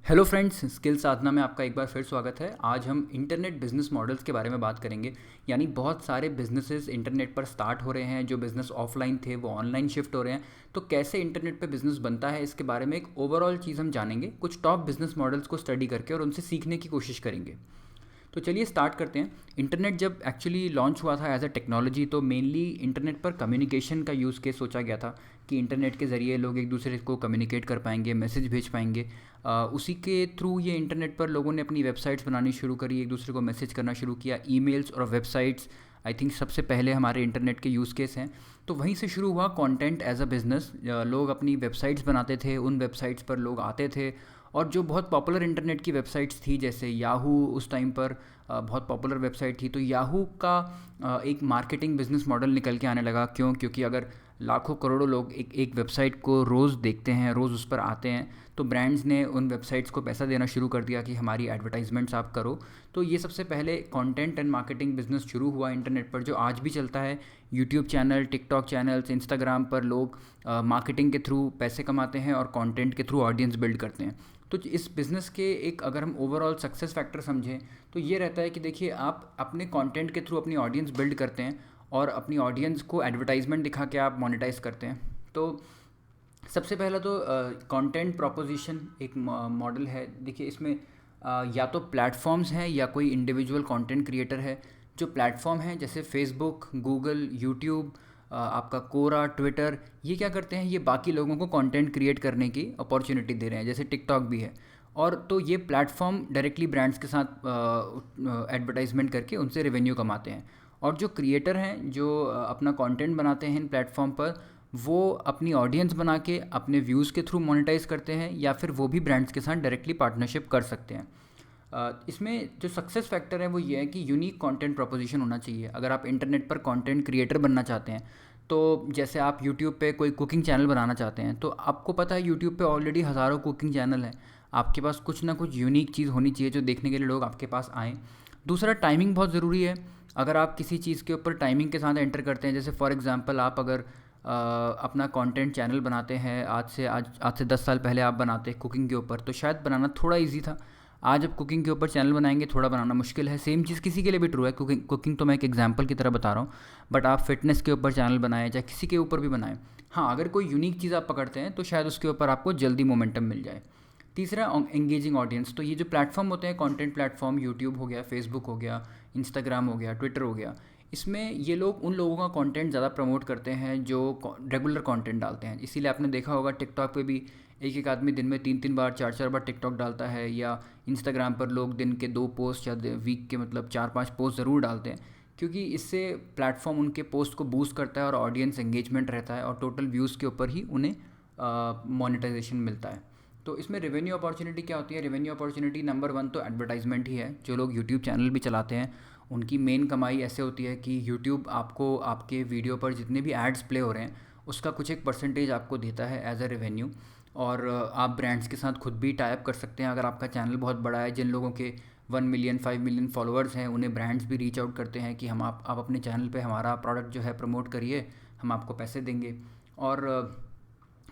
Hello friends, skill साधना में आपका एक बार फिर स्वागत है। आज हम इंटरनेट बिजनेस मॉडल्स के बारे में बात करेंगे। यानी बहुत सारे बिजनेसेस इंटरनेट पर स्टार्ट हो रहे हैं। जो बिज़नेस ऑफलाइन थे वो ऑनलाइन शिफ्ट हो रहे हैं। तो कैसे इंटरनेट पे बिज़नेस बनता है, इसके बारे में एक ओवरऑल चीज़ हम जानेंगे, कुछ टॉप बिजनेस मॉडल्स को स्टडी करके और उनसे सीखने की कोशिश करेंगे। तो चलिए स्टार्ट करते हैं। इंटरनेट जब एक्चुअली लॉन्च हुआ था एज अ टेक्नोलॉजी, तो मेनली इंटरनेट पर कम्युनिकेशन का यूज़ केस सोचा गया था कि इंटरनेट के ज़रिए लोग एक दूसरे को कम्युनिकेट कर पाएंगे, मैसेज भेज पाएंगे। उसी के थ्रू ये इंटरनेट पर लोगों ने अपनी वेबसाइट्स बनानी शुरू करी, एक दूसरे को मैसेज करना शुरू किया। ईमेल्स और वेबसाइट्स आई थिंक सबसे पहले हमारे इंटरनेट के यूज़ केस हैं। तो वहीं से शुरू हुआ कंटेंट एज अ बिज़नेस। लोग अपनी वेबसाइट्स बनाते थे, उन वेबसाइट्स पर लोग आते थे। और जो बहुत पॉपुलर इंटरनेट की वेबसाइट्स थी, जैसे याहू उस टाइम पर बहुत पॉपुलर वेबसाइट थी, तो याहू का एक मार्केटिंग बिजनेस मॉडल निकल के आने लगा। क्योंकि अगर लाखों करोड़ों लोग एक एक वेबसाइट को रोज़ देखते हैं, रोज़ उस पर आते हैं, तो ब्रांड्स ने उन वेबसाइट्स को पैसा देना शुरू कर दिया कि हमारी एडवर्टाइजमेंट्स आप करो। तो ये सबसे पहले कंटेंट एंड मार्केटिंग बिजनेस शुरू हुआ इंटरनेट पर, जो आज भी चलता है। YouTube channel, TikTok channels, Instagram पर लोग मार्केटिंग के थ्रू पैसे कमाते हैं और कंटेंट के थ्रू ऑडियंस बिल्ड करते हैं। तो इस बिज़नेस के एक अगर हम ओवरऑल सक्सेस फैक्टर समझें, तो ये रहता है कि देखिए, आप अपने कंटेंट के थ्रू अपनी ऑडियंस बिल्ड करते हैं और अपनी ऑडियंस को एडवर्टाइजमेंट दिखा के आप मोनेटाइज करते हैं। तो सबसे पहला तो कंटेंट प्रोपोजिशन एक मॉडल है। देखिए, इसमें या तो प्लेटफॉर्म्स हैं या कोई इंडिविजुअल कंटेंट क्रिएटर है। जो प्लेटफॉर्म है जैसे फेसबुक, गूगल, यूट्यूब, आपका कोरा, ट्विटर, ये क्या करते हैं, ये बाकी लोगों को कंटेंट क्रिएट करने की अपॉर्चुनिटी दे रहे हैं, जैसे टिकटॉक भी है। और तो ये प्लेटफॉर्म डायरेक्टली ब्रांड्स के साथ एडवर्टाइजमेंट करके उनसे रेवेन्यू कमाते हैं। और जो क्रिएटर हैं, जो अपना कंटेंट बनाते हैं इन प्लेटफॉर्म पर, वो अपनी ऑडियंस बना के अपने व्यूज़ के थ्रू मोनेटाइज करते हैं, या फिर वो भी ब्रांड्स के साथ डायरेक्टली पार्टनरशिप कर सकते हैं। इसमें जो सक्सेस फैक्टर है वो ये है कि यूनिक कंटेंट प्रोपोजिशन होना चाहिए। अगर आप इंटरनेट पर कंटेंट क्रिएटर बनना चाहते हैं, तो जैसे आप यूट्यूब पे कोई कुकिंग चैनल बनाना चाहते हैं, तो आपको पता है यूट्यूब पे ऑलरेडी हज़ारों कुकिंग चैनल हैं। आपके पास कुछ ना कुछ यूनिक चीज़ होनी चाहिए जो देखने के लिए लोग आपके पास आएँ। दूसरा, टाइमिंग बहुत ज़रूरी है। अगर आप किसी चीज़ के ऊपर टाइमिंग के साथ एंटर करते हैं, जैसे फॉर एग्जांपल आप अगर अपना कंटेंट चैनल बनाते हैं, आज से 10 साल पहले आप बनाते कुकिंग के ऊपर, तो शायद बनाना थोड़ा इजी था। आज आप कुकिंग के ऊपर चैनल बनाएंगे, थोड़ा बनाना मुश्किल है। सेम चीज़ किसी के लिए भी ट्रू है। कुकिंग तो मैं एक एग्जांपल की तरह बता रहा हूँ, बट आप फिटनेस के ऊपर चैनल बनाएं, चाहे किसी के ऊपर भी बनाएं। हाँ, अगर कोई यूनिक चीज़ आप पकड़ते हैं तो शायद उसके ऊपर आपको जल्दी मोमेंटम मिल जाए। तीसरा, एंगेजिंग ऑडियंस। तो ये जो प्लेटफॉर्म होते हैं, कंटेंट प्लेटफॉर्म, यूट्यूब हो गया, फेसबुक हो गया, इंस्टाग्राम हो गया, ट्विटर हो गया, इसमें ये लोग उन लोगों का कंटेंट ज़्यादा प्रमोट करते हैं जो रेगुलर कंटेंट डालते हैं। इसीलिए आपने देखा होगा टिकटॉक पे भी एक एक आदमी दिन में 3 3 बार, 4 4 बार टिकटॉक डालता है। या इंस्टाग्राम पर लोग दिन के 2 पोस्ट या वीक के मतलब 4 5 पोस्ट ज़रूर डालते हैं, क्योंकि इससे प्लेटफॉर्म उनके पोस्ट को बूस्ट करता है और ऑडियंस एंगेजमेंट रहता है, और टोटल व्यूज़ के ऊपर ही उन्हें मोनेटाइजेशन मिलता है। तो इसमें रेवेन्यू अपॉर्चुनिटी क्या होती है? रेवेन्यू अपॉर्चुनिटी नंबर 1 तो एडवर्टाइजमेंट ही है। जो लोग यूट्यूब चैनल भी चलाते हैं, उनकी मेन कमाई ऐसे होती है कि यूट्यूब आपको आपके वीडियो पर जितने भी एड्स प्ले हो रहे हैं, उसका कुछ एक परसेंटेज आपको देता है एज अ रेवेन्यू। और आप ब्रांड्स के साथ खुद भी टाइप कर सकते हैं। अगर आपका चैनल बहुत बड़ा है, जिन लोगों के 1 मिलियन 5 मिलियन फॉलोअर्स हैं, उन्हें ब्रांड्स भी रीच आउट करते हैं कि आप अपने चैनल पे हमारा प्रोडक्ट जो है प्रमोट करिए, हम आपको पैसे देंगे। और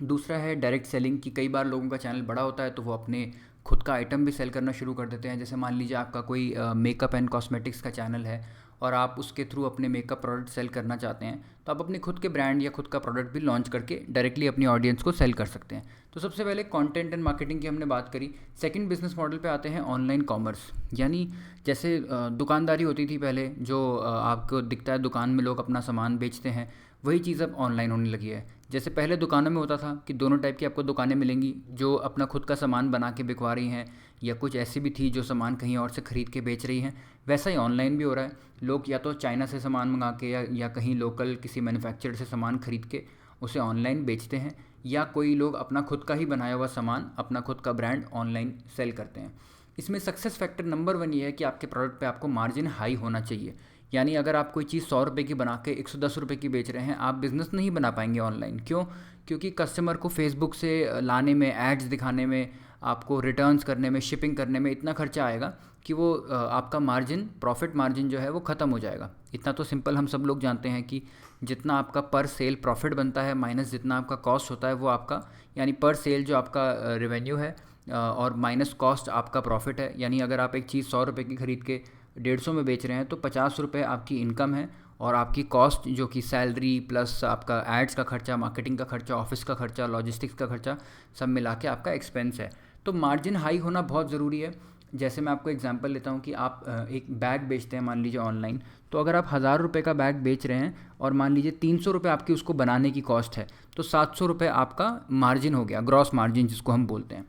दूसरा है डायरेक्ट सेलिंग, कि कई बार लोगों का चैनल बड़ा होता है तो वो अपने खुद का आइटम भी सेल करना शुरू कर देते हैं। जैसे मान लीजिए आपका कोई मेकअप एंड कॉस्मेटिक्स का चैनल है और आप उसके थ्रू अपने मेकअप प्रोडक्ट सेल करना चाहते हैं, तो आप अपने खुद के ब्रांड या खुद का प्रोडक्ट भी लॉन्च करके डायरेक्टली अपनी ऑडियंस को सेल कर सकते हैं। तो सबसे पहले कंटेंट एंड मार्केटिंग की हमने बात करी। सेकंड बिजनेस मॉडल पे आते हैं, ऑनलाइन कॉमर्स। यानी जैसे दुकानदारी होती थी पहले, जो आपको दिखता है दुकान में लोग अपना सामान बेचते हैं, वही चीज़ अब ऑनलाइन होने लगी है। जैसे पहले दुकानों में होता था कि दोनों टाइप की आपको दुकानें मिलेंगी, जो अपना खुद का सामान बना के बिकवा रही हैं, या कुछ ऐसी भी थी जो सामान कहीं और से ख़रीद के बेच रही हैं। वैसा ही ऑनलाइन भी हो रहा है। लोग या तो चाइना से सामान मंगा के या कहीं लोकल किसी मैन्युफैक्चरर से सामान ख़रीद के उसे ऑनलाइन बेचते हैं, या कोई लोग अपना खुद का ही बनाया हुआ सामान, अपना खुद का ब्रांड ऑनलाइन सेल करते हैं। इसमें सक्सेस फैक्टर नंबर 1 ये है कि आपके प्रोडक्ट पे आपको मार्जिन हाई होना चाहिए। यानी अगर आप कोई चीज़ 100 रुपये की बना के 110 रुपये की बेच रहे हैं, आप बिज़नेस नहीं बना पाएंगे ऑनलाइन। क्यों? क्योंकि कस्टमर को फेसबुक से लाने में, एड्स दिखाने में, आपको रिटर्न्स करने में, शिपिंग करने में इतना खर्चा आएगा कि वो आपका मार्जिन, प्रॉफिट मार्जिन जो है वो ख़त्म हो जाएगा। इतना तो सिंपल हम सब लोग जानते हैं कि जितना आपका पर सेल प्रॉफिट बनता है माइनस जितना आपका कॉस्ट होता है, वो आपका, यानी पर सेल जो आपका रेवेन्यू है, और माइनस कॉस्ट आपका प्रॉफिट है। यानी अगर आप एक चीज़ 100 रुपये की खरीद के 150 में बेच रहे हैं तो 50 रुपये आपकी इनकम है, और आपकी कॉस्ट जो कि सैलरी प्लस आपका एड्स का खर्चा, मार्केटिंग का खर्चा, ऑफिस का खर्चा, लॉजिस्टिक्स का खर्चा, सब मिला के आपका एक्सपेंस है। तो मार्जिन हाई होना बहुत ज़रूरी है। जैसे मैं आपको एग्जांपल लेता हूँ कि आप एक बैग बेचते हैं मान लीजिए ऑनलाइन, तो अगर आप 1000 रुपये का बैग बेच रहे हैं और मान लीजिए 300 रुपये आपकी उसको बनाने की कॉस्ट है, तो 700 रुपये आपका मार्जिन हो गया, ग्रॉस मार्जिन जिसको हम बोलते हैं।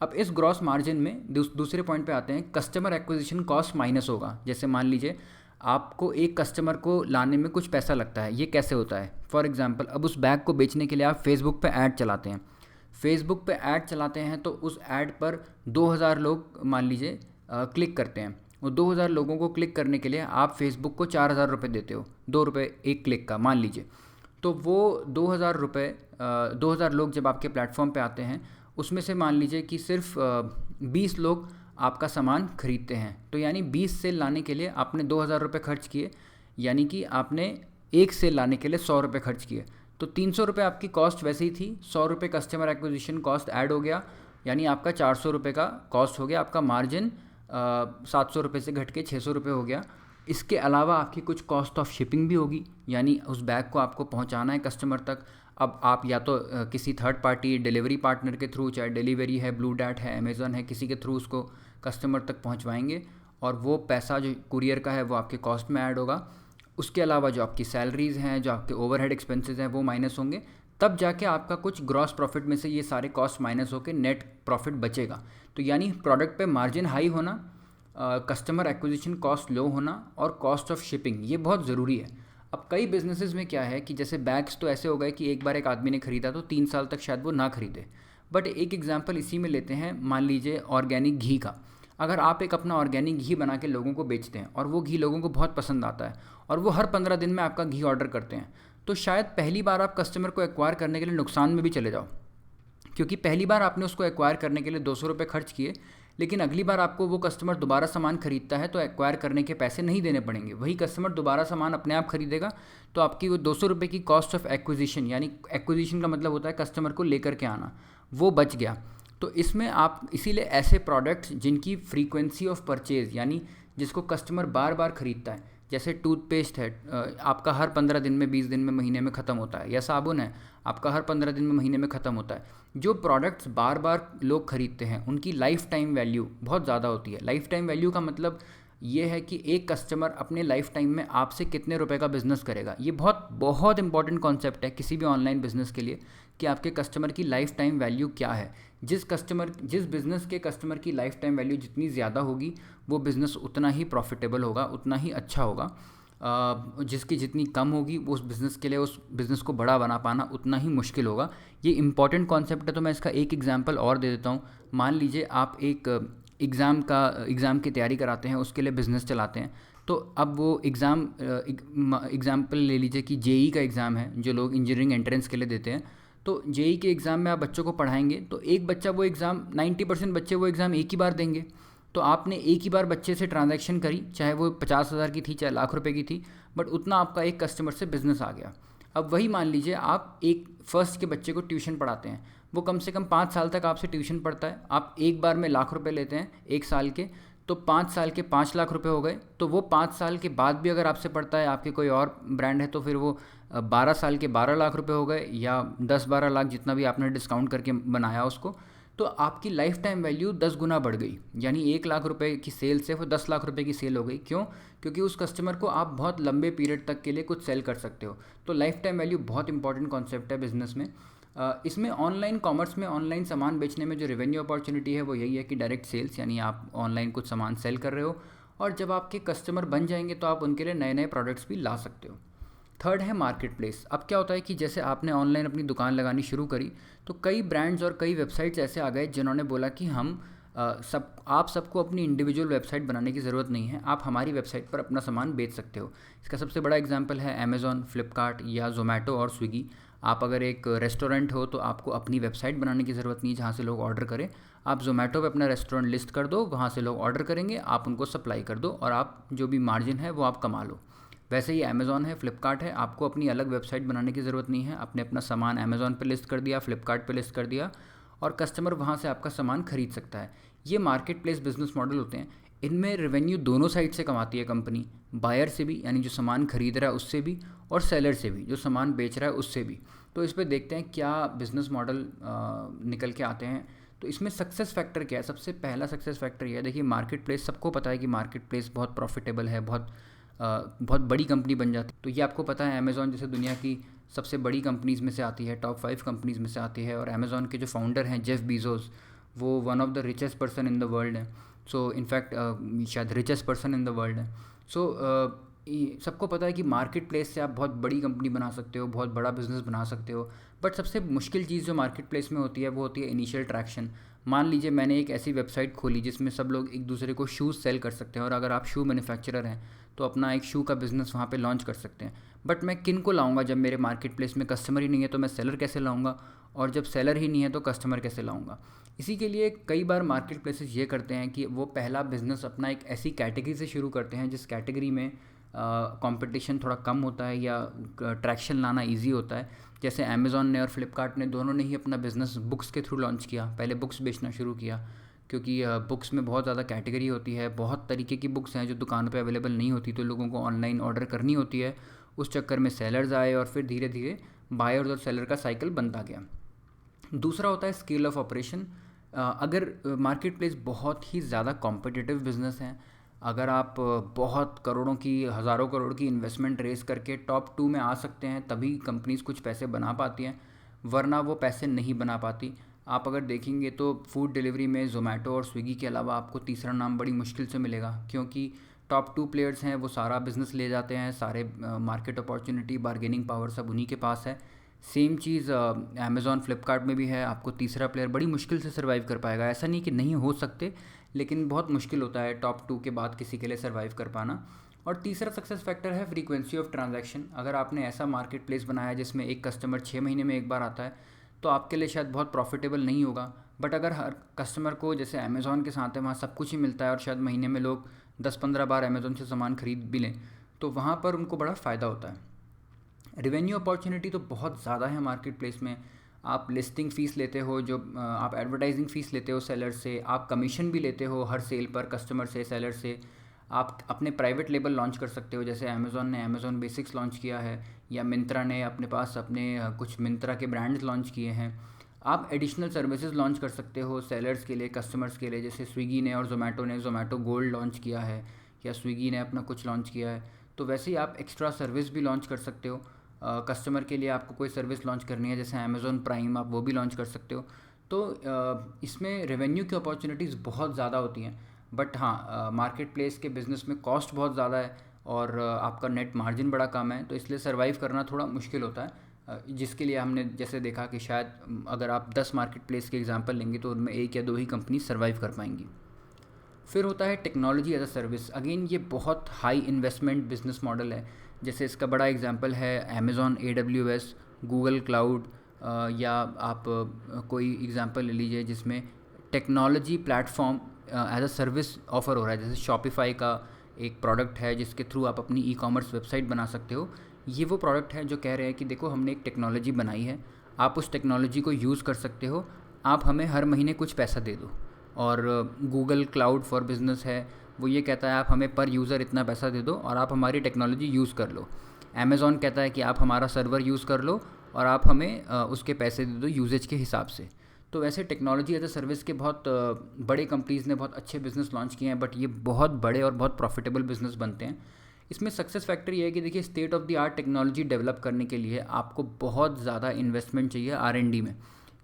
अब इस ग्रॉस मार्जिन में दूसरे पॉइंट पे आते हैं, कस्टमर एक्विजिशन कॉस्ट माइनस होगा। जैसे मान लीजिए आपको एक कस्टमर को लाने में कुछ पैसा लगता है। ये कैसे होता है? फॉर एग्जांपल, अब उस बैग को बेचने के लिए आप फेसबुक पे ऐड चलाते हैं। फेसबुक पे ऐड चलाते हैं तो उस ऐड पर 2000 लोग मान लीजिए क्लिक करते हैं। वो 2000 लोगों को क्लिक करने के लिए आप फेसबुक को 4000 रुपये देते हो, 2 रुपये एक क्लिक का मान लीजिए। तो वो 2000 रुपये 2000 लोग जब आपके प्लेटफॉर्म पे आते हैं, उसमें से मान लीजिए कि सिर्फ 20 लोग आपका सामान खरीदते हैं। तो यानी 20 सेल लाने के लिए आपने 2000 रुपये खर्च किए, यानी कि आपने एक सेल लाने के लिए 100 रुपये खर्च किए। तो 300 रुपये आपकी कॉस्ट वैसे ही थी, 100 रुपये कस्टमर एक्विजिशन कॉस्ट ऐड हो गया, यानी आपका 400 रुपये का कॉस्ट हो गया। आपका मार्जिन 700 रुपये से घट के 600 रुपये हो गया। इसके अलावा आपकी कुछ कॉस्ट ऑफ शिपिंग भी होगी, यानी उस बैग को आपको पहुंचाना है कस्टमर तक। अब आप या तो किसी थर्ड पार्टी डिलीवरी पार्टनर के थ्रू, चाहे डिलीवरी है, ब्लू डैट है, अमेज़न है, किसी के थ्रू उसको कस्टमर तक पहुंचवाएंगे, और वो पैसा जो कुरियर का है वो आपके कॉस्ट में ऐड होगा। उसके अलावा जो आपकी सैलरीज़ हैं, जो आपके ओवरहेड एक्सपेंसेस हैं, वो माइनस होंगे। तब जाके आपका कुछ ग्रॉस प्रॉफिट में से ये सारे कॉस्ट माइनस होकर नेट प्रॉफिट बचेगा। तो यानी प्रोडक्ट पे मार्जिन हाई होना, कस्टमर एक्विजिशन कॉस्ट लो होना, और कॉस्ट ऑफ शिपिंग, ये बहुत ज़रूरी है। अब कई बिजनेसेस में क्या है कि जैसे बैग्स तो ऐसे हो गए कि एक बार एक आदमी ने ख़रीदा तो 3 साल तक शायद वो ना खरीदे। बट एक एग्जांपल इसी में लेते हैं, मान लीजिए ऑर्गेनिक घी का। अगर आप एक अपना ऑर्गेनिक घी बना के लोगों को बेचते हैं और वो घी लोगों को बहुत पसंद आता है और वो हर 15 दिन में आपका घी ऑर्डर करते हैं, तो शायद पहली बार आप कस्टमर को एक्वायर करने के लिए नुकसान में भी चले जाओ, क्योंकि पहली बार आपने उसको एक्वायर करने के लिए 200 रुपये खर्च किए, लेकिन अगली बार आपको वो कस्टमर दोबारा सामान खरीदता है तो एक्वायर करने के पैसे नहीं देने पड़ेंगे। वही कस्टमर दोबारा सामान अपने आप खरीदेगा, तो आपकी वो 200 रुपये की कॉस्ट ऑफ एक्विजिशन, यानी एक्विजिशन का मतलब होता है कस्टमर को लेकर के आना, वो बच गया। तो इसमें आप इसीलिए ऐसे प्रोडक्ट्स जिनकी फ्रीक्वेंसी ऑफ परचेज़, यानी जिसको कस्टमर बार बार ख़रीदता है, जैसे टूथपेस्ट है, आपका हर 15 दिन में, 20 दिन में, महीने में ख़त्म होता है, या साबुन है आपका हर 15 दिन में, महीने में ख़त्म होता है। जो प्रोडक्ट्स बार बार लोग ख़रीदते हैं उनकी लाइफ टाइम वैल्यू बहुत ज़्यादा होती है। लाइफ टाइम वैल्यू का मतलब ये है कि एक कस्टमर अपने लाइफ टाइम में आपसे कितने रुपए का बिज़नेस करेगा। ये बहुत बहुत इंपॉर्टेंट कॉन्सेप्ट है किसी भी ऑनलाइन बिज़नेस के लिए, कि आपके कस्टमर की लाइफ टाइम वैल्यू क्या है। जिस बिज़नेस के कस्टमर की लाइफ टाइम वैल्यू जितनी ज़्यादा होगी, वो बिज़नेस उतना ही प्रॉफिटेबल होगा, उतना ही अच्छा होगा। जिसकी जितनी कम होगी, वो उस बिज़नेस के लिए, उस बिज़नेस को बड़ा बना पाना उतना ही मुश्किल होगा। ये इंपॉर्टेंट कॉन्सेप्ट है। तो मैं इसका एक एग्जांपल और दे देता हूँ। मान लीजिए आप एक एग्ज़ाम की तैयारी कराते हैं, उसके लिए बिज़नेस चलाते हैं। तो अब वो एग्ज़ाम्पल ले लीजिए कि जेई का एग्ज़ाम है, जो लोग इंजीनियरिंग एंट्रेंस के लिए देते हैं। तो जेई के एग्ज़ाम में आप बच्चों को पढ़ाएंगे, तो एक बच्चा वो एग्ज़ाम, 90% बच्चे वो एग्ज़ाम एक ही बार देंगे। तो आपने एक ही बार बच्चे से ट्रांजैक्शन करी, चाहे वो 50,000 की थी, चाहे लाख रुपए की थी, बट उतना आपका एक कस्टमर से बिज़नेस आ गया। अब वही मान लीजिए आप एक फर्स्ट के बच्चे को ट्यूशन पढ़ाते हैं, वो कम से कम 5 साल तक आपसे ट्यूशन पढ़ता है, आप एक बार में लाख रुपए लेते हैं एक साल के, तो 5 साल के 5 लाख रुपए हो गए। तो वो 5 साल के बाद भी अगर आपसे पढ़ता है, आपके कोई और ब्रांड है, तो फिर वो 12 साल के 12 लाख रुपए हो गए, या 10-12 लाख, जितना भी आपने डिस्काउंट करके बनाया उसको। तो आपकी लाइफ टाइम वैल्यू 10 गुना बढ़ गई, यानी 1 लाख रुपए की सेल से वो 10 लाख रुपए की सेल हो गई। क्यों? क्योंकि उस कस्टमर को आप बहुत लंबे पीरियड तक के लिए कुछ सेल कर सकते हो। तो लाइफ टाइम वैल्यू बहुत इंपॉर्टेंट कॉन्सेप्ट है बिज़नेस में। इसमें ऑनलाइन कॉमर्स में, ऑनलाइन सामान बेचने में जो रेवेन्यू अपॉर्चुनिटी है वो यही है कि डायरेक्ट सेल्स, यानी आप ऑनलाइन कुछ सामान सेल कर रहे हो, और जब आपके कस्टमर बन जाएंगे तो आप उनके लिए नए नए प्रोडक्ट्स भी ला सकते हो। थर्ड है मार्केट प्लेस। अब क्या होता है कि जैसे आपने ऑनलाइन अपनी दुकान लगानी शुरू करी, तो कई ब्रांड्स और कई वेबसाइट्स ऐसे आ गए जिन्होंने बोला कि हम आप सबको अपनी इंडिविजुअल वेबसाइट बनाने की ज़रूरत नहीं है, आप हमारी वेबसाइट पर अपना सामान बेच सकते हो। इसका सबसे बड़ा एग्जांपल है अमेज़ॉन, फ्लिपकार्ट या ज़ोमैटो और स्विगी। आप अगर एक रेस्टोरेंट हो तो आपको अपनी वेबसाइट बनाने की ज़रूरत नहीं है जहाँ से लोग ऑर्डर करें। आप ज़ोमैटो पे अपना रेस्टोरेंट लिस्ट कर दो, वहाँ से लोग ऑर्डर करेंगे, आप उनको सप्लाई कर दो, और आप जो भी मार्जिन है वो आप कमा लो। वैसे ही अमेज़ॉन है, फ्लिपकार्ट है, आपको अपनी अलग वेबसाइट बनाने की ज़रूरत नहीं है। आपने अपना सामान अमेज़ॉन पे लिस्ट कर दिया, फ्लिपकार्ट पे लिस्ट कर दिया, और कस्टमर वहाँ से आपका सामान खरीद सकता है। ये मार्केट प्लेस बिजनेस मॉडल होते हैं। इनमें रेवेन्यू दोनों साइड से कमाती है कंपनी, बायर से भी यानी जो सामान खरीद रहा है उससे भी, और सेलर से भी जो सामान बेच रहा है उससे भी। तो इस पर देखते हैं क्या बिज़नेस मॉडल निकल के आते हैं। तो इसमें सक्सेस फैक्टर क्या है? सबसे पहला सक्सेस फैक्टर ये है, देखिए मार्केट प्लेस, सबको पता है कि मार्केट प्लेस बहुत प्रॉफिटेबल है, बहुत बड़ी कंपनी बन जाती है। तो ये आपको पता है, अमेज़ॉन जैसे दुनिया की सबसे बड़ी कंपनीज़ में से आती है, टॉप 5 कंपनीज़ में से आती है। और अमेज़ॉन के जो फाउंडर हैं जेफ बीजोस, वो one of the richest person in the world है। सो इनफैक्ट शायद richest person in the world है। सो सबको पता है कि मार्केट प्लेस से आप बहुत बड़ी कंपनी बना सकते हो, बहुत बड़ा बिजनेस बना सकते हो। बट सबसे मुश्किल चीज़ जो मार्केट प्लेस में होती है वो होती है इनिशियल ट्रैक्शन। मान लीजिए मैंने एक ऐसी वेबसाइट खोली जिसमें सब लोग एक दूसरे को शूज़ सेल कर सकते हैं, और अगर आप शू मैन्युफैक्चरर हैं तो अपना एक शू का बिज़नेस वहाँ पे लॉन्च कर सकते हैं। बट मैं किन को लाऊंगा? जब मेरे मार्केट प्लेस में कस्टमर ही नहीं है तो मैं सेलर कैसे लाऊंगा? और जब सेलर ही नहीं है तो कस्टमर कैसे लाऊंगा? इसी के लिए कई बार मार्केट प्लेसेस ये करते हैं कि वो पहला बिज़नेस अपना एक ऐसी कैटेगरी से शुरू करते हैं जिस कैटेगरी में कंपटीशन थोड़ा कम होता है या ट्रैक्शन लाना इजी होता है। जैसे अमेज़ॉन ने और फ्लिपकार्ट ने दोनों ने ही अपना बिज़नेस बुक्स के थ्रू लॉन्च किया। पहले बुक्स बेचना शुरू किया, क्योंकि बुक्स में बहुत ज़्यादा कैटेगरी होती है, बहुत तरीके की बुक्स हैं जो दुकान पे अवेलेबल नहीं होती, तो लोगों को ऑनलाइन ऑर्डर करनी होती है। उस चक्कर में सेलर्स आए और फिर धीरे धीरे बायर्स और सेलर का साइकिल बनता गया। दूसरा होता है स्केल ऑफ ऑपरेशन। अगर मार्केट प्लेस बहुत ही ज़्यादा कॉम्पिटिटिव बिजनेस है, अगर आप बहुत करोड़ों की, हज़ारों करोड़ की इन्वेस्टमेंट रेस करके टॉप 2 में आ सकते हैं तभी कंपनीज कुछ पैसे बना पाती हैं, वरना वो पैसे नहीं बना पाती। आप अगर देखेंगे तो फूड डिलीवरी में ज़ोमैटो और स्विगी के अलावा आपको तीसरा नाम बड़ी मुश्किल से मिलेगा, क्योंकि टॉप 2 प्लेयर्स हैं, वो सारा बिज़नेस ले जाते हैं, सारे मार्केट अपॉर्चुनिटी, बार्गेनिंग पावर सब उन्हीं के पास है। सेम चीज़ अमेज़ॉन फ्लिपकार्ट में भी है। आपको तीसरा प्लेयर बड़ी मुश्किल से सर्वाइव कर पाएगा। ऐसा नहीं कि नहीं हो सकते, लेकिन बहुत मुश्किल होता है टॉप 2 के बाद किसी के लिए सर्वाइव कर पाना। और तीसरा सक्सेस फैक्टर है फ्रीक्वेंसी ऑफ ट्रांजैक्शन। अगर आपने ऐसा मार्केट प्लेस बनाया जिसमें एक कस्टमर 6 महीने में एक बार आता है, तो आपके लिए शायद बहुत प्रॉफिटेबल नहीं होगा। बट अगर हर कस्टमर को, जैसे अमेज़ॉन के साथ है, वहाँ सब कुछ ही मिलता है और शायद महीने में लोग 10-15 बार अमेज़ॉन से सामान खरीद भी लें, तो वहाँ पर उनको बड़ा फ़ायदा होता है। रिवेन्यू अपॉर्चुनिटी तो बहुत ज़्यादा है मार्केट प्लेस में। आप लिस्टिंग फ़ीस लेते हो, जो आप एडवर्टाइजिंग फ़ीस लेते हो सेलर से, आप कमीशन भी लेते हो हर सेल पर कस्टमर से, सेलर से। आप अपने प्राइवेट लेबल लॉन्च कर सकते हो, जैसे अमेज़ॉन ने अमेज़ॉन बेसिक्स लॉन्च किया है, या मिंत्रा ने अपने पास अपने कुछ मिंत्रा के ब्रांड्स लॉन्च किए हैं। आप एडिशनल सर्विसेज लॉन्च कर सकते हो सेलर्स के लिए, कस्टमर्स के लिए, जैसे स्विगी ने और ज़ोमैटो ने ज़ोमैटो गोल्ड लॉन्च किया है, या स्विगी ने अपना कुछ लॉन्च किया है। तो वैसे ही आप एक्स्ट्रा सर्विस भी लॉन्च कर सकते हो। कस्टमर के लिए आपको कोई सर्विस लॉन्च करनी है, जैसे अमेज़ॉन प्राइम, आप वो भी लॉन्च कर सकते हो। तो इसमें रेवेन्यू की अपॉर्चुनिटीज़ बहुत ज़्यादा होती हैं। बट हाँ, मार्केट प्लेस के बिज़नेस में कॉस्ट बहुत ज़्यादा है और आपका नेट मार्जिन बड़ा कम है, तो इसलिए सर्वाइव करना थोड़ा मुश्किल होता है। जिसके लिए हमने जैसे देखा कि शायद अगर आप 10 मार्केट प्लेस के एग्जांपल लेंगे तो उनमें 1 या 2 ही कंपनी सर्वाइव कर पाएंगी। फिर होता है technology as a service. Again ये बहुत हाई इन्वेस्टमेंट बिजनेस मॉडल है। जैसे इसका बड़ा एग्जांपल है अमेज़ॉन AWS, गूगल क्लाउड, या आप कोई एग्जांपल ले लीजिए जिसमें technology platform as a service offer हो रहा है। जैसे शॉपिफाई का एक प्रोडक्ट है जिसके थ्रू आप अपनी ई-कॉमर्स वेबसाइट बना सकते हो। ये वो प्रोडक्ट है जो कह रहे हैं कि देखो हमने एक टेक्नोलॉजी बनाई है, आप उस टेक्नोलॉजी को यूज़ कर सकते हो, आप हमें हर महीने कुछ पैसा दे दो। और गूगल क्लाउड फॉर बिज़नेस है, वो ये कहता है आप हमें पर यूज़र इतना पैसा दे दो और आप हमारी टेक्नोलॉजी यूज़ कर लो। अमेज़ॉन कहता है कि आप हमारा सर्वर यूज़ कर लो और आप हमें उसके पैसे दे दो यूजेज के हिसाब से। तो वैसे टेक्नोलॉजी एज अ सर्विस के बहुत बड़े कंपनीज़ ने बहुत अच्छे बिज़नेस लॉन्च किए हैं, बट ये बहुत बड़े और बहुत प्रॉफिटेबल बिज़नेस बनते हैं। इसमें सक्सेस फैक्टर ये है कि देखिए state of the art technology develop करने के लिए आपको बहुत ज़्यादा इन्वेस्टमेंट चाहिए R&D में,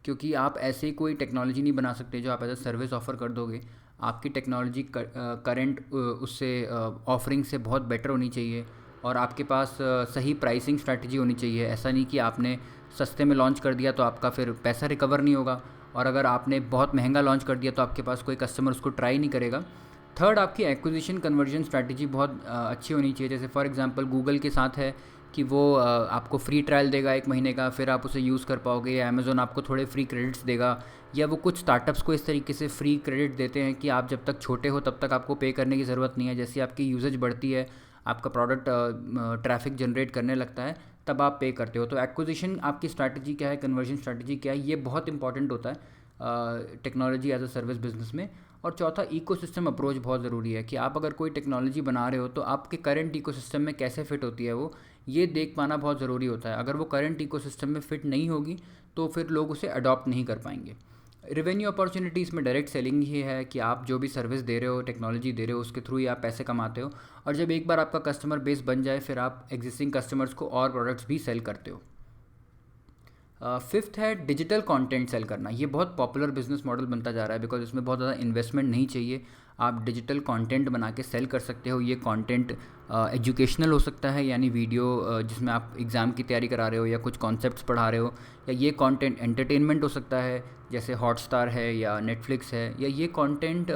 क्योंकि आप ऐसे कोई टेक्नोलॉजी नहीं बना सकते जो आप एज अ सर्विस ऑफ़र कर दोगे। आपकी टेक्नोलॉजी करंट उससे ऑफरिंग से बहुत बेटर होनी चाहिए, और आपके पास सही प्राइसिंग स्ट्रैटेजी होनी चाहिए। ऐसा नहीं कि आपने सस्ते में लॉन्च कर दिया तो आपका फिर पैसा रिकवर नहीं होगा, और अगर आपने बहुत महंगा लॉन्च कर दिया तो आपके पास कोई कस्टमर उसको ट्राई नहीं करेगा। थर्ड, आपकी एक्विजिशन कन्वर्जन स्ट्रैटेजी बहुत अच्छी होनी चाहिए। जैसे फॉर एग्जांपल गूगल के साथ है कि वो आपको फ्री ट्रायल देगा 1 महीने का, फिर आप उसे यूज़ कर पाओगे, या अमेज़ॉन आपको थोड़े फ्री क्रेडिट्स देगा, या वो कुछ स्टार्टअप्स को इस तरीके से फ्री क्रेडिट देते हैं कि आप जब तक छोटे हो तब तक आपको पे करने की ज़रूरत नहीं है। जैसे आपकी यूजेज बढ़ती है, आपका प्रोडक्ट ट्रैफिक जनरेट करने लगता है, तब आप पे करते हो। तो एक्विजिशन आपकी स्ट्रैटेजी क्या है, कन्वर्जन स्ट्रैटेजी क्या है, ये बहुत इंपॉर्टेंट होता है। Technology as a service business में। और चौथा, इकोसिस्टम अप्रोच बहुत ज़रूरी है कि आप अगर कोई टेक्नोलॉजी बना रहे हो तो आपके करंट इकोसिस्टम में कैसे फिट होती है वो, ये देख पाना बहुत ज़रूरी होता है। अगर वो करंट इकोसिस्टम में फिट नहीं होगी तो फिर लोग उसे अडॉप्ट नहीं कर पाएंगे। रेवेन्यू अपॉर्चुनिटीज़ में डायरेक्ट सेलिंग ही है कि आप जो भी सर्विस दे रहे हो, टेक्नोलॉजी दे रहे हो, उसके थ्रू ही आप पैसे कमाते हो। और जब एक बार आपका कस्टमर बेस बन जाए फिर आप एग्जिस्टिंग कस्टमर्स को और प्रोडक्ट्स भी सेल करते हो। फिफ्थ है डिजिटल कंटेंट सेल करना। ये बहुत पॉपुलर बिजनेस मॉडल बनता जा रहा है बिकॉज इसमें बहुत ज़्यादा इन्वेस्टमेंट नहीं चाहिए। आप डिजिटल कंटेंट बना के सेल कर सकते हो। ये कंटेंट एजुकेशनल हो सकता है, यानी वीडियो जिसमें आप एग्ज़ाम की तैयारी करा रहे हो या कुछ कॉन्सेप्ट्स पढ़ा रहे हो, या ये कंटेंट एंटरटेनमेंट हो सकता है जैसे हॉटस्टार है या नेटफ्लिक्स है, या ये कंटेंट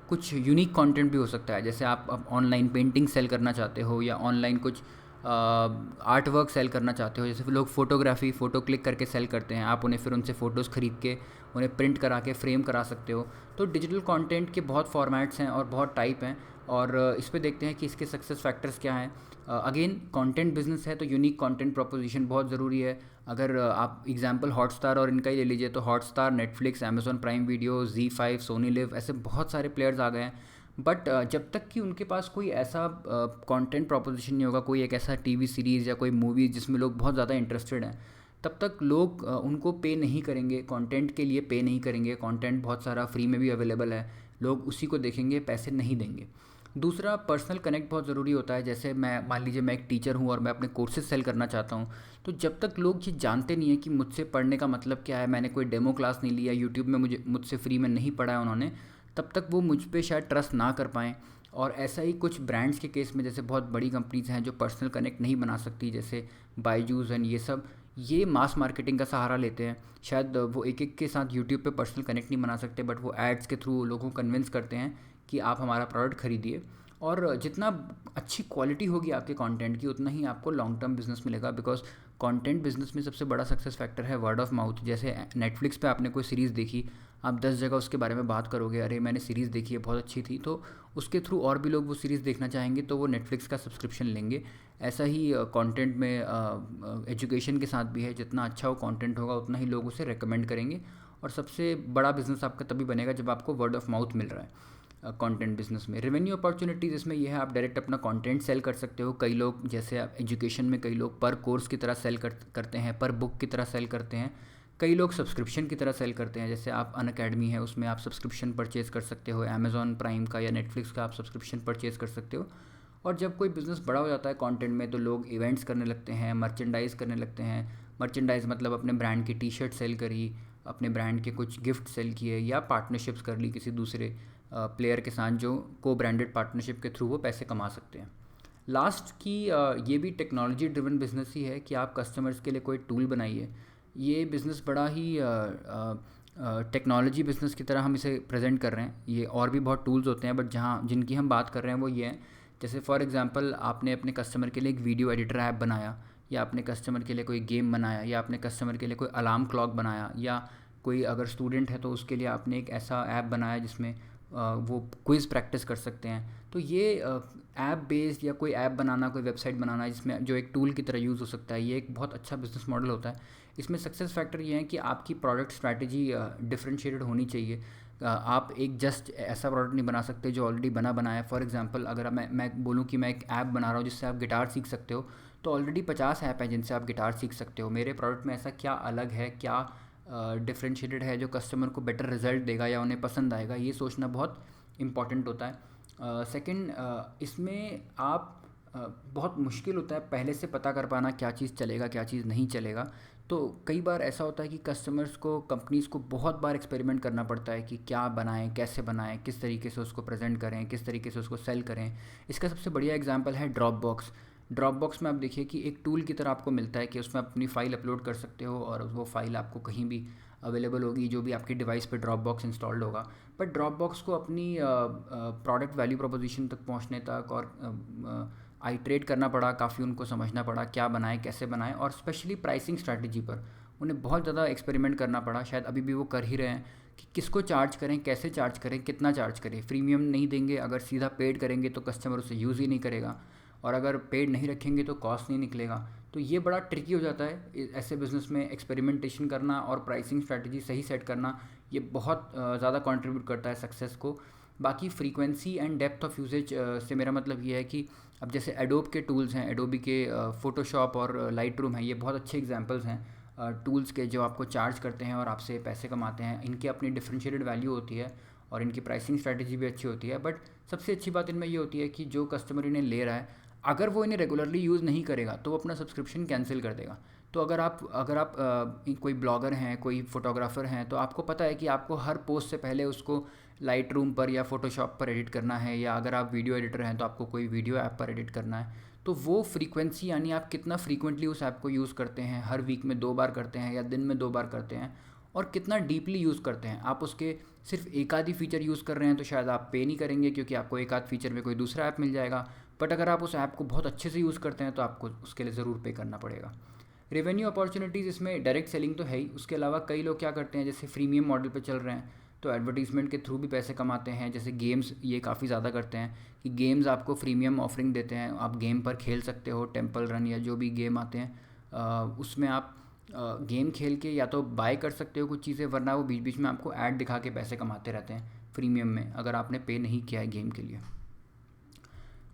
कुछ यूनिक कंटेंट भी हो सकता है जैसे आप ऑनलाइन पेंटिंग सेल करना चाहते हो या ऑनलाइन कुछ आर्ट वर्क सेल करना चाहते हो। जैसे लोग फ़ोटोग्राफी फ़ोटो क्लिक करके सेल करते हैं, आप उन्हें फिर उनसे फ़ोटोज़ ख़रीद के उन्हें प्रिंट करा के फ्रेम करा सकते हो। तो डिजिटल कंटेंट के बहुत फॉर्मेट्स हैं और बहुत टाइप हैं, और इस पे देखते हैं कि इसके सक्सेस फैक्टर्स क्या हैं। अगेन कंटेंट बिजनेस है तो यूनिक कंटेंट प्रोपोजिशन बहुत ज़रूरी है। अगर आप एग्जांपल हॉटस्टार और इनका ही ले लीजिए तो Hotstar, Netflix, Amazon Prime Video, Z5, Sony LIV, ऐसे बहुत सारे प्लेयर्स आ गए हैं। बट जब तक कि उनके पास कोई ऐसा कंटेंट प्रोपोजिशन नहीं होगा, कोई एक ऐसा टीवी सीरीज़ या कोई मूवी जिसमें लोग बहुत ज़्यादा इंटरेस्टेड हैं, तब तक लोग उनको पे नहीं करेंगे, कंटेंट के लिए पे नहीं करेंगे। कंटेंट बहुत सारा फ्री में भी अवेलेबल है, लोग उसी को देखेंगे, पैसे नहीं देंगे। दूसरा, पर्सनल कनेक्ट बहुत ज़रूरी होता है। जैसे मैं मान लीजिए मैं एक टीचर हूँ और मैं अपने कोर्सेज सेल करना चाहता हूँ, तो जब तक लोग ये जानते नहीं है कि मुझसे पढ़ने का मतलब क्या है, मैंने कोई डेमो क्लास नहीं लिया, यूट्यूब में मुझसे फ्री में नहीं पढ़ा है उन्होंने, तब तक वो मुझ पे शायद ट्रस्ट ना कर पाएँ। और ऐसा ही कुछ ब्रांड्स के केस में, जैसे बहुत बड़ी कंपनीज़ हैं जो पर्सनल कनेक्ट नहीं बना सकती, जैसे बायजूस एंड ये सब, ये मास मार्केटिंग का सहारा लेते हैं। शायद वो एक एक के साथ यूट्यूब पे पर्सनल कनेक्ट नहीं बना सकते, बट वो एड्स के थ्रू लोगों को कन्विंस करते हैं कि आप हमारा प्रोडक्ट खरीदिए। और जितना अच्छी क्वालिटी होगी आपके कंटेंट की, उतना ही आपको लॉन्ग टर्म बिजनेस मिलेगा। बिकॉज कंटेंट बिजनेस में सबसे बड़ा सक्सेस फैक्टर है वर्ड ऑफ माउथ। जैसे नेटफ्लिक्स पे आपने कोई सीरीज़ देखी, आप 10 जगह उसके बारे में बात करोगे, अरे मैंने सीरीज़ देखी है बहुत अच्छी थी, तो उसके थ्रू और भी लोग वो सीरीज़ देखना चाहेंगे तो वो नेटफ्लिक्स का सब्सक्रिप्शन लेंगे। ऐसा ही कंटेंट में एजुकेशन के साथ भी है, जितना अच्छा वो कंटेंट होगा उतना ही लोग उसे रेकमेंड करेंगे। और सबसे बड़ा बिजनेस आपका तभी बनेगा जब आपको वर्ड ऑफ माउथ मिल रहा है कंटेंट बिजनेस में। रेवेन्यू अपॉर्चुनिटीज़ इसमें यह है, आप डायरेक्ट अपना कंटेंट सेल कर सकते हो। कई लोग, जैसे आप एजुकेशन में कई लोग पर कोर्स की तरह सेल करते हैं, पर बुक की तरह सेल करते हैं। कई लोग सब्सक्रिप्शन की तरह सेल करते हैं, जैसे आप अनअकैडमी है उसमें आप सब्सक्रिप्शन परचेज़ कर सकते हो, अमेज़ॉन प्राइम का या नेटफ्लिक्स का आप सब्सक्रिप्शन परचेज़ कर सकते हो। और जब कोई बिज़नेस बड़ा हो जाता है कंटेंट में तो लोग इवेंट्स करने लगते हैं, मर्चेंडाइज़ करने लगते हैं। मर्चेंडाइज़ मतलब अपने ब्रांड की टी शर्ट सेल करी, अपने ब्रांड के कुछ गिफ्ट सेल किए, या पार्टनरशिप्स कर ली किसी दूसरे प्लेयर के साथ, जो को ब्रांडेड पार्टनरशिप के थ्रू वो पैसे कमा सकते हैं। लास्ट की ये भी टेक्नोलॉजी ड्रिवन बिजनेस ही है कि आप कस्टमर्स के लिए कोई टूल बनाइए। ये बिज़नेस बड़ा ही टेक्नोलॉजी बिज़नेस की तरह हम इसे प्रेजेंट कर रहे हैं। ये और भी बहुत टूल्स होते हैं, बट जहाँ जिनकी हम बात कर रहे हैं वो ये हैं। जैसे फॉर एग्जांपल आपने अपने कस्टमर के लिए एक वीडियो एडिटर ऐप बनाया, या अपने कस्टमर के लिए कोई गेम बनाया, या अपने कस्टमर के लिए कोई अलार्म क्लॉक बनाया, या कोई अगर स्टूडेंट है तो उसके लिए आपने एक ऐसा ऐप बनाया जिसमें वो क्विज़ प्रैक्टिस कर सकते हैं। तो ये ऐप बेस्ड या कोई ऐप बनाना, कोई वेबसाइट बनाना जिसमें जो एक टूल की तरह यूज़ हो सकता है, ये एक बहुत अच्छा बिजनेस मॉडल होता है। इसमें सक्सेस फैक्टर ये है कि आपकी प्रोडक्ट स्ट्रैटेजी डिफरेंशिएटेड होनी चाहिए। आप एक जस्ट ऐसा प्रोडक्ट नहीं बना सकते जो ऑलरेडी बना है। फॉर एग्जांपल अगर मैं बोलूँ कि मैं एक ऐप बना रहा हूँ जिससे आप गिटार सीख सकते हो, तो ऑलरेडी 50 ऐप हैं जिनसे आप गिटार सीख सकते हो। मेरे प्रोडक्ट में ऐसा क्या अलग है, क्या डिफरेंशिएटेड है जो कस्टमर को बेटर रिजल्ट देगा या उन्हें पसंद आएगा, ये सोचना बहुत इम्पॉर्टेंट होता है। सेकंड, इसमें आप बहुत मुश्किल होता है पहले से पता कर पाना क्या चीज़ चलेगा क्या चीज़ नहीं चलेगा। तो कई बार ऐसा होता है कि कस्टमर्स को, कंपनीज़ को बहुत बार एक्सपेरिमेंट करना पड़ता है कि क्या बनाएं, कैसे बनाएं, किस तरीके से उसको प्रेजेंट करें, किस तरीके से उसको सेल करें। इसका सबसे बढ़िया एग्जांपल है ड्रॉप बॉक्स में आप देखिए कि एक टूल की तरह आपको मिलता है कि उसमें आप अपनी फ़ाइल अपलोड कर सकते हो और वो फ़ाइल आपको कहीं भी अवेलेबल होगी, जो भी आपके डिवाइस पे ड्रॉप बॉक्स इंस्टॉल्ड होगा। बट ड्रॉप बॉक्स को अपनी प्रोडक्ट वैल्यू प्रोपोजिशन तक पहुंचने तक और आइट्रेट करना पड़ा, काफ़ी उनको समझना पड़ा क्या बनाएं, कैसे बनाएं, और स्पेशली प्राइसिंग स्ट्रैटेजी पर उन्हें बहुत ज़्यादा एक्सपेरिमेंट करना पड़ा। शायद अभी भी वो कर ही रहे हैं कि किसको चार्ज करें, कैसे चार्ज करें, कितना चार्ज करें। प्रीमियम नहीं देंगे, अगर सीधा पेड करेंगे तो कस्टमर उसे यूज़ ही नहीं करेगा, और अगर पेड नहीं रखेंगे तो कॉस्ट नहीं निकलेगा। तो ये बड़ा ट्रिकी हो जाता है ऐसे बिज़नेस में। एक्सपेरिमेंटेशन करना और प्राइसिंग स्ट्रैटेजी सही सेट करना, ये बहुत ज़्यादा कंट्रीब्यूट करता है सक्सेस को। बाकी frequency and depth of usage से मेरा मतलब ये है कि अब जैसे एडोब के टूल्स हैं, एडोबी के फ़ोटोशॉप और लाइट रूम है, ये बहुत अच्छे एग्जांपल्स हैं टूल्स के जो आपको चार्ज करते हैं और आपसे पैसे कमाते हैं। इनकी अपनी डिफरेंशिएटेड वैल्यू होती है और इनकी प्राइसिंग स्ट्रैटेजी भी अच्छी होती है। बट सबसे अच्छी बात इनमें ये होती है कि जो कस्टमर इन्हें ले रहा है, अगर वो इन्हें रेगुलरली यूज़ नहीं करेगा तो वो अपना सब्सक्रिप्शन कैंसिल कर देगा। तो अगर आप कोई ब्लॉगर हैं, कोई फोटोग्राफर हैं, तो आपको पता है कि आपको हर पोस्ट से पहले उसको लाइट रूम पर या फोटोशॉप पर एडिट करना है, या अगर आप वीडियो एडिटर हैं तो आपको कोई वीडियो ऐप पर एडिट करना है। तो वो फ्रीक्वेंसी यानी आप कितना फ्रीक्वेंटली उस ऐप को यूज़ करते हैं, हर वीक में 2 बार करते हैं या दिन में 2 बार करते हैं, और कितना डीपली यूज़ करते हैं। आप उसके सिर्फ एक आधी फ़ीचर यूज़ कर रहे हैं तो शायद आप पे नहीं करेंगे, क्योंकि आपको एक आध फीचर में कोई दूसरा ऐप मिल जाएगा। बट अगर आप उस ऐप को बहुत अच्छे से यूज़ करते हैं तो आपको उसके लिए ज़रूर पे करना पड़ेगा। रेवेन्यू अपॉर्चुनिटीज़ इसमें डायरेक्ट सेलिंग तो है ही, उसके अलावा कई लोग क्या करते हैं, जैसे फ्रीमियम मॉडल पे चल रहे हैं तो एडवर्टीज़मेंट के थ्रू भी पैसे कमाते हैं। जैसे गेम्स ये काफ़ी ज़्यादा करते हैं कि गेम्स आपको फ्रीमियम ऑफरिंग देते हैं, आप गेम पर खेल सकते हो, टेम्पल रन या जो भी गेम आते हैं उसमें आप गेम खेल के या तो बाय कर सकते हो कुछ चीज़ें, वरना वो बीच बीच में आपको ऐड दिखा के पैसे कमाते रहते हैं प्रीमियम में, अगर आपने पे नहीं किया है गेम के लिए।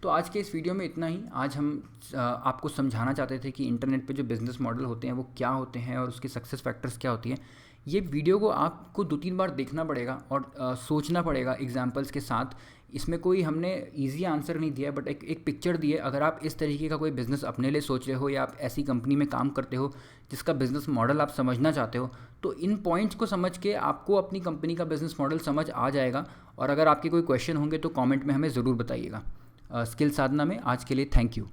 तो आज के इस वीडियो में इतना ही। आज हम आपको समझाना चाहते थे कि इंटरनेट पे जो बिज़नेस मॉडल होते हैं वो क्या होते हैं और उसकी सक्सेस फैक्टर्स क्या होती हैं। ये वीडियो को आपको 2-3 बार देखना पड़ेगा और सोचना पड़ेगा एग्जांपल्स के साथ। इसमें कोई हमने इजी आंसर नहीं दिया है, बट एक पिक्चर दी है। अगर आप इस तरीके का कोई बिज़नेस अपने लिए सोच रहे हो या आप ऐसी कंपनी में काम करते हो जिसका बिज़नेस मॉडल आप समझना चाहते हो, तो इन पॉइंट्स को समझ के आपको अपनी कंपनी का बिज़नेस मॉडल समझ आ जाएगा। और अगर आपके कोई क्वेश्चन होंगे तो कॉमेंट में हमें ज़रूर बताइएगा। स्किल साधना में आज के लिए थैंक यू।